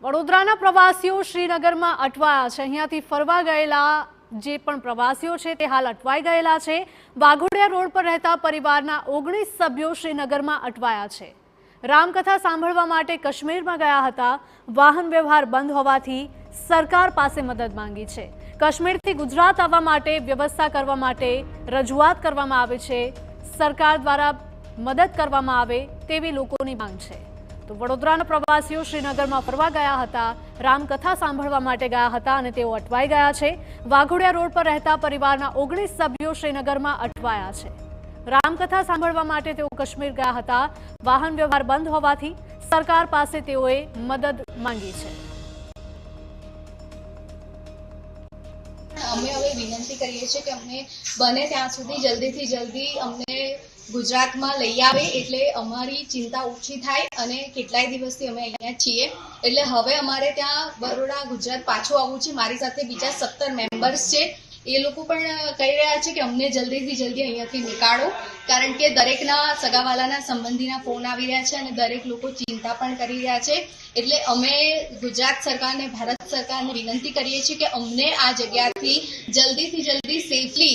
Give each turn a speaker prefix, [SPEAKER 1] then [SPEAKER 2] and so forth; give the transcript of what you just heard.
[SPEAKER 1] વડોદરાના પ્રવાસીઓ શ્રીનગરમાં અટવાયા છે। અહીંયાથી ફરવા ગયેલા જે પણ પ્રવાસીઓ છે તે હાલ અટવાઈ ગયેલા છે। વાઘોડિયા રોડ પર રહેતા પરિવારના 19 સભ્યો શ્રીનગરમાં અટવાયા છે। રામકથા સાંભળવા માટે કાશ્મીરમાં ગયા હતા। વાહન વ્યવહાર બંધ હોવાથી સરકાર પાસે મદદ માંગી છે। કાશ્મીરથી ગુજરાત આવવા માટે વ્યવસ્થા કરવા માટે રજૂઆત કરવામાં આવી છે। સરકાર દ્વારા મદદ કરવામાં આવે તેવી લોકોની માંગ છે। તો વડોદરાના પ્રવાસીઓ શ્રીનગરમાં ફરવા ગયા હતા, રામકથા સાંભળવા માટે ગયા હતા અને તેઓ અટવાઈ ગયા છે। વાઘોડિયા રોડ પર રહેતા પરિવારના 19 સભ્યો શ્રીનગરમાં અટવાયા છે। રામકથા સાંભળવા માટે તેઓ કાશ્મીર ગયા હતા। વાહન વ્યવહાર બંધ હોવાથી સરકાર પાસે તેઓએ મદદ માંગી છે।
[SPEAKER 2] અમે હવે વિનંતી કરીએ છીએ કે અમને બને ત્યાં સુધી જલ્દીથી જલ્દી અમને ગુજરાતમાં લઈ આવે એટલે અમારી ચિંતા ઓછી થાય અને કેટલાય દિવસથી અમે અહીંયા છીએ એટલે હવે અમારે ત્યાં બરોડા ગુજરાત પાછું આવવું છે। મારી સાથે બીજા 17 મેમ્બર્સ છે, એ લોકો પણ કહી રહ્યા છે કે અમને જલ્દીથી જલ્દી અહીંયાથી નીકાળો, કારણ કે દરેકના સગાવાલાના સંબંધીના ફોન આવી રહ્યા છે અને દરેક લોકો ચિંતા પણ કરી રહ્યા છે। એટલે અમે ગુજરાત સરકારને, ભારત સરકારને વિનંતી કરીએ છીએ કે અમને આ જગ્યાથી જલ્દીથી જલ્દી સેફલી